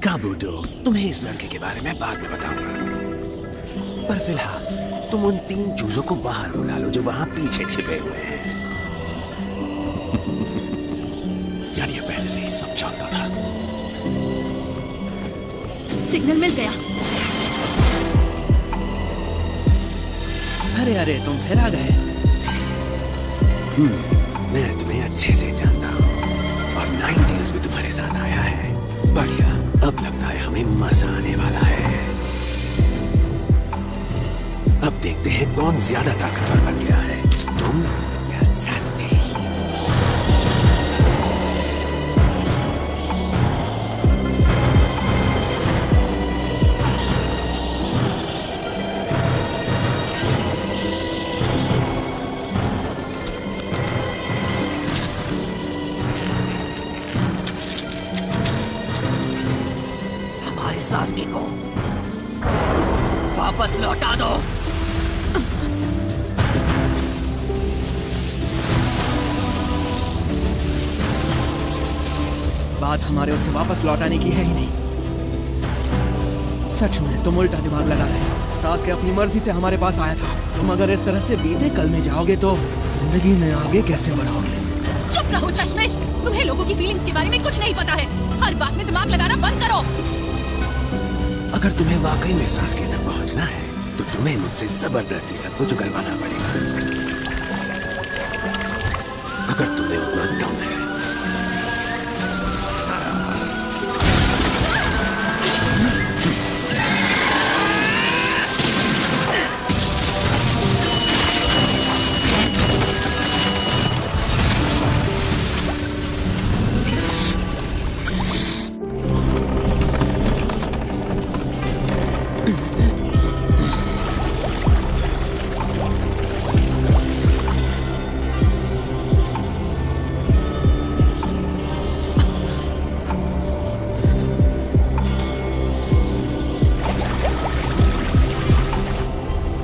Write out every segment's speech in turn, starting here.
काबूतो, तुम्हें इस लड़के के बारे में बाद में बताऊंगा, पर फिलहाल तुम उन 3 चूजों को बाहर बुला लो जो वहां पीछे छिपे हुए हैं। यानी ये पहले से ही सब जानता था। सिग्नल मिल गया। अरे अरे, तुम फिर आ गए। मैं तुम्हें अच्छे से जानता हूँ और नाइन टेल्स भी तुम्हारे साथ आया है। बढ़िया, अब लगता है हमें मजा आने वाला है। अब देखते हैं कौन ज्यादा ताकतवर बन गया है, तुम या सास्के। सास्के को वापस लौटा दो। बात हमारे उसे वापस लौटाने की है ही नहीं। सच में तुम उल्टा दिमाग लगा रहे हो। सास्के अपनी मर्जी से हमारे पास आया था। तुम अगर इस तरह से बीते कल में जाओगे तो जिंदगी में आगे कैसे बढ़ोगे? चुप रहो चश्मेश, तुम्हें लोगों की फीलिंग्स के बारे में कुछ नहीं पता है। हर बात में दिमाग लगाना बंद करो। अगर तुम्हें वाकई में सास्के तक पहुंचना है तो तुम्हें मुझसे जबरदस्ती सब कुछ उगलवाना पड़ेगा। अगर तुम्हें उतना दम है।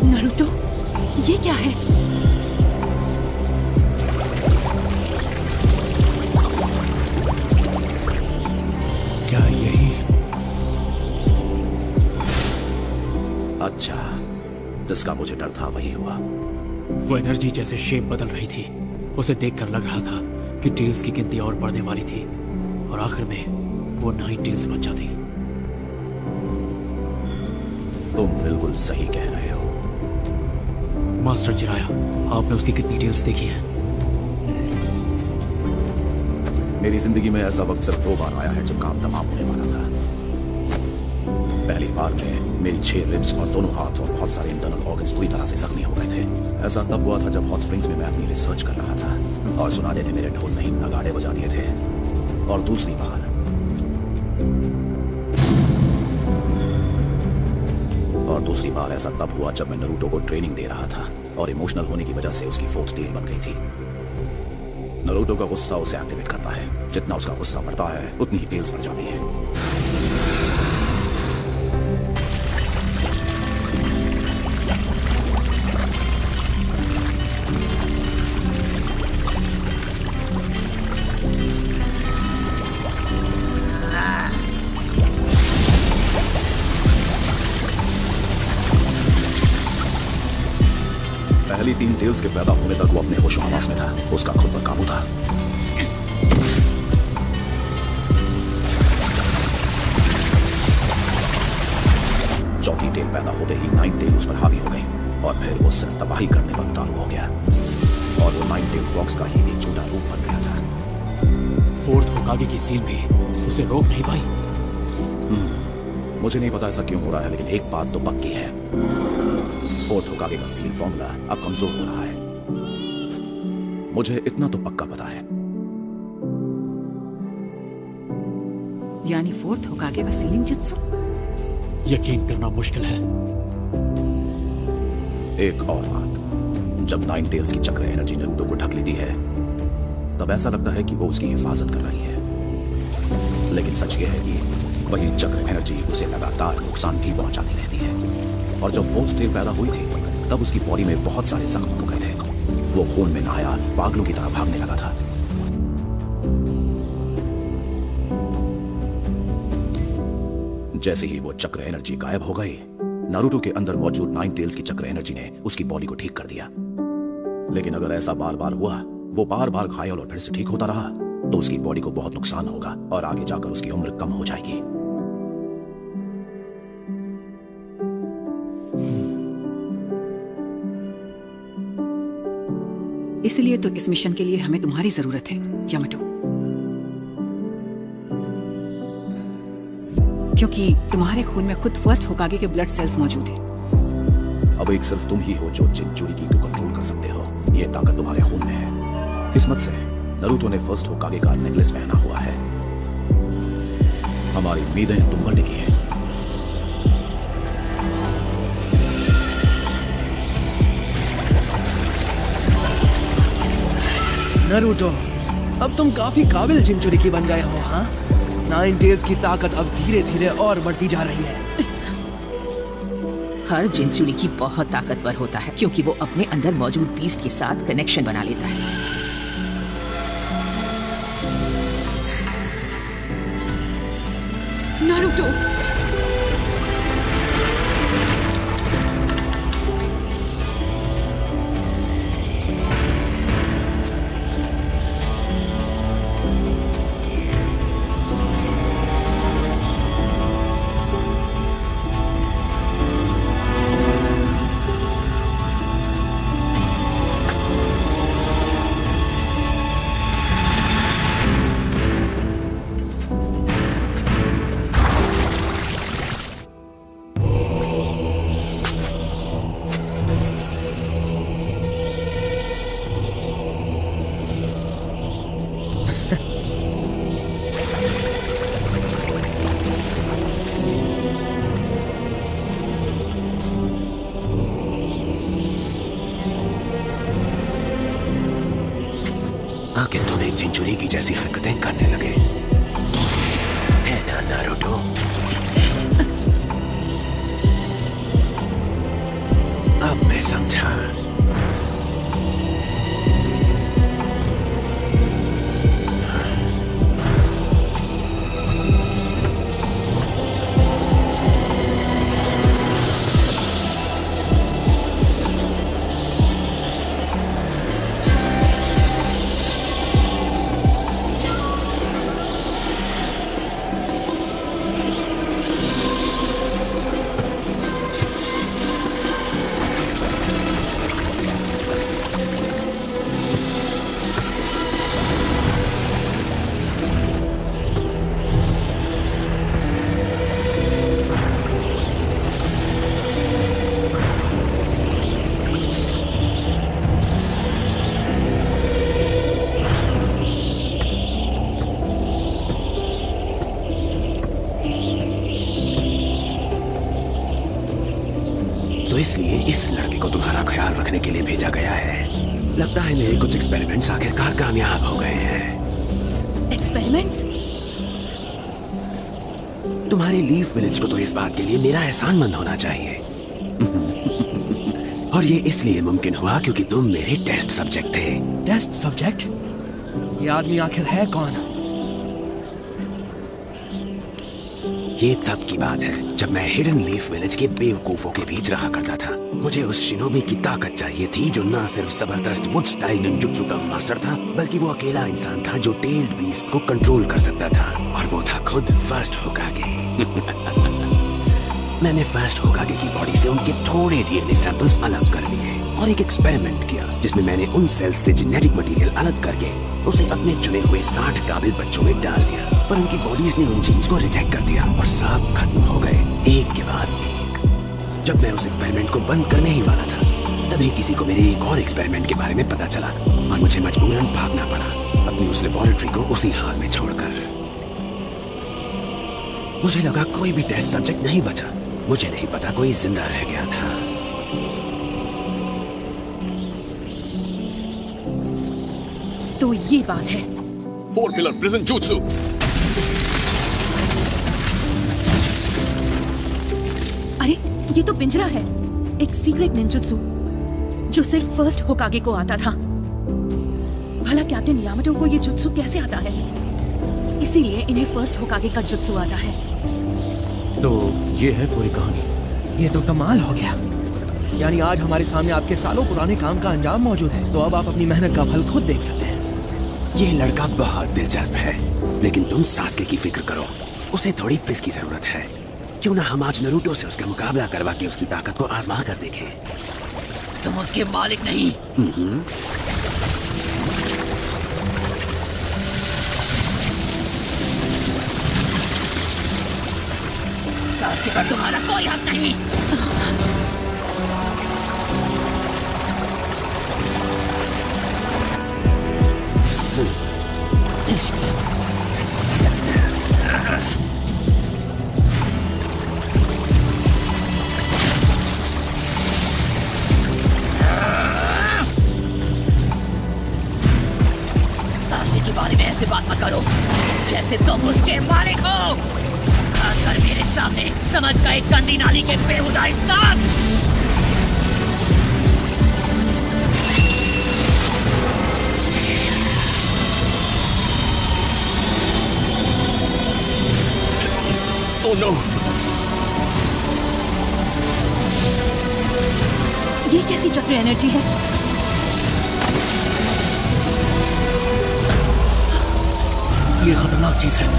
नारुतो, ये क्या है? क्या यही? अच्छा, जिसका मुझे डर था वही हुआ। वो एनर्जी जैसे शेप बदल रही थी। उसे देखकर लग रहा था कि टेल्स की गिनती और बढ़ने वाली थी और आखिर में वो 9 टेल्स बन जाती। तुम बिल्कुल सही कह रहे हो। मास्टर जिराया, आपने उसकी कितनी टेल्स देखी हैं? मेरी जिंदगी में ऐसा वक्त सिर्फ 2 बार आया है जब काम तमाम होने वाला था। पहली बार में मेरी 6 रिब्स और दोनों हाथ और बहुत सारे इंटरनल ऑर्गन्स पूरी तरह से जख्मी हो गए थे। ऐसा तब हुआ था जब हॉट स्प्रिंग्स में मैं अपनी रिसर्च कर रहा था और सुनाने ने मेरे ढोल में ही नगाड़े बजा दिए थे। और दूसरी बार ऐसा तब हुआ जब मैं नारुतो को ट्रेनिंग दे रहा था और इमोशनल होने की वजह से उसकी 4th टेल बन गई थी। नारुतो का गुस्सा उसे एक्टिवेट करता है। जितना उसका गुस्सा बढ़ता है उतनी ही टेल्स बढ़ जाती है। पहली 3 टेल्स के पैदा होने तक वो अपने होश-ओ-हवास में था। उसका खुद पर काबू था। चौथी टेल पैदा होते ही 9 टेल उस पर हावी हो गई और फिर वो सिर्फ तबाही करने पर उतारू हो गया और वो 9 टेल फॉक्स का ही एक झूठा रूप बन गया था। 4th होकागे की सील भी उसे रोक नहीं पाई। मुझे नहीं पता ऐसा क्यों हो रहा है, लेकिन एक बात तो पक्की है। 4th होकागे का सील फॉर्मूला अब कमजोर हो रहा है। मुझे इतना तो पक्का पता है। यानी 4th होकागे का सीलिंग जुत्सु? यकीन करना मुश्किल है। एक और बात, जब 9 टेल्स की चक्र एनर्जी नारुतो को ढक लेती है तब ऐसा लगता है कि वो उसकी हिफाजत कर रही है, लेकिन सच ये है कि वही चक्र एनर्जी उसे लगातार नुकसान भी पहुंचाती रहती है। और जब 4th टेल पैदा हुई थी तब उसकी बॉडी में बहुत सारे जख्म हो गए थे। वो खून में नहाया पागलों की तरह भागने लगा था। जैसे ही वो चक्र एनर्जी गायब हो गई, नारुतो के अंदर मौजूद 9 टेल्स की चक्र एनर्जी ने उसकी बॉडी को ठीक कर दिया। लेकिन अगर ऐसा बार बार हुआ, वो बार बार घायल और फिर से ठीक होता रहा, तो उसकी बॉडी को बहुत नुकसान होगा और आगे जाकर उसकी उम्र कम हो जाएगी। इसलिए तो इस मिशन के लिए हमें तुम्हारी जरूरत है यामाटो, क्योंकि तुम्हारे खून में खुद फर्स्ट होकागे के ब्लड सेल्स मौजूद हैं। अब एक सिर्फ तुम ही हो जो जिनचुरिकी को कंट्रोल कर सकते हो। ये ताकत तुम्हारे खून में है। किस्मत से नारुतो ने फर्स्ट होकागे का नेकलेस पहना हुआ है। हमारी उम्मीदें तुम पर टिकी हैं। नारुतो, अब तुम काफी काबिल जिनचुरिकी बन गए हो। हाँ, 9 टेल्स की ताकत अब धीरे धीरे और बढ़ती जा रही है। हर जिनचुरिकी बहुत ताकतवर होता है क्योंकि वो अपने अंदर मौजूद बीस्ट के साथ कनेक्शन बना लेता है। नारुतो, आखिर तुम एक जिनचुरी की जैसी हरकतें करने लगे, है ना नारुतो? अब मैं समझा। इसलिए इस लड़के को तुम्हारा ख्याल रखने के लिए भेजा गया है। लगता है मेरे कुछ एक्सपेरिमेंट्स आखिरकार कामयाब हो गए हैं। एक्सपेरिमेंट्स? तुम्हारे लीफ विलेज को तो इस बात के लिए मेरा एहसानमंद होना चाहिए। और ये इसलिए मुमकिन हुआ क्योंकि तुम मेरे टेस्ट सब्जेक्ट थे। Test subject? ये आदमी आखिर है कौन? ये तब की बात है जब मैं हिडन लीफ विलेज के बेवकूफों के बीच रहा करता था। मुझे उस शिनोबी की ताकत चाहिए थी जो न सिर्फ जबरदस्त वुड स्टाइल निंजुत्सु का मास्टर था, बल्कि वो अकेला इंसान था जो टेल्ड बीस्ट को कंट्रोल कर सकता था, और वो था खुद फर्स्ट होकागे। मैंने फर्स्ट होकागे की बॉडी से उनके थोड़े डीएनए सैंपल्स अलग कर लिए और एक एक्सपेरिमेंट किया जिसमें मैंने उन सेल्स से जेनेटिक मटेरियल अलग करके उसे अपने चुने हुए 60 काबिल बच्चों में डाल दिया। पर उनकी बॉडीज ने उन जीन्स को रिजेक्ट कर दिया और सब खत्म हो गए, एक के बाद एक। जब मैं उस एक्सपेरिमेंट को बंद करने ही वाला था, तभी किसी को मेरे एक और एक्सपेरिमेंट के बारे में पता चला और मुझे मजबूरन भागना पड़ा अपनी उस लेबोरेटरी को उसी हाल में छोड़कर। मुझे लगा कोई भी टेस्ट सब्जेक्ट नहीं बचा। मुझे नहीं पता कोई जिंदा रह गया था। तो ये बात है। 4 पिलर प्रिजन जुत्सु। अरे ये तो पिंजरा है, एक सीक्रेट निंजुत्सु जो सिर्फ फर्स्ट होकागे को आता था। भला कैप्टन यामाटो को ये जुत्सु कैसे आता है? इसीलिए इन्हें फर्स्ट होकागे का जुत्सु आता है। तो ये है पूरी कहानी। ये तो कमाल हो गया। यानी आज हमारे सामने आपके सालों पुराने काम का अंजाम मौजूद है, तो अब आप अपनी मेहनत का फल खुद देख सकते हैं। ये लड़का बहुत दिलचस्प है, लेकिन तुम सास्के की फिक्र करो, उसे थोड़ी पिस की जरूरत है। क्यों ना हम आज नरूटो से उसका मुकाबला करवा के उसकी ताकत को आजमा कर देखें। तुम उसके मालिक नहीं। सास्के पर तुम्हारा कोई हक नहीं। सास्के के बारे में ऐसे बात मत करो जैसे तुम उसके मालिक हो। खासकर मेरे सामने समझ का एक गंदी नाली के बेहुदा इंसान। Oh no! ये कैसी चक्र एनर्जी है? ये खतरनाक चीज है।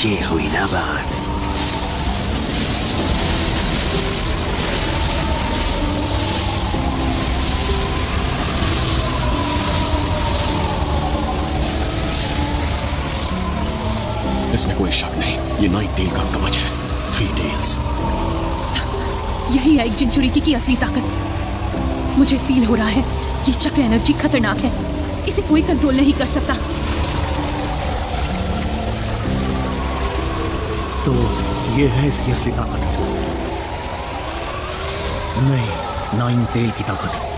ये हुई ना बात। इसमें कोई शक नहीं, ये नाइट टेल का कवच है। 3 टेल्स। यही है एक जिनचुरिकी की असली ताकत। मुझे फील हो रहा है ये चक्र एनर्जी खतरनाक है, इसे कोई कंट्रोल नहीं कर सकता। तो ये है इसकी असली ताकत। नहीं, 9 टेल की ताकत।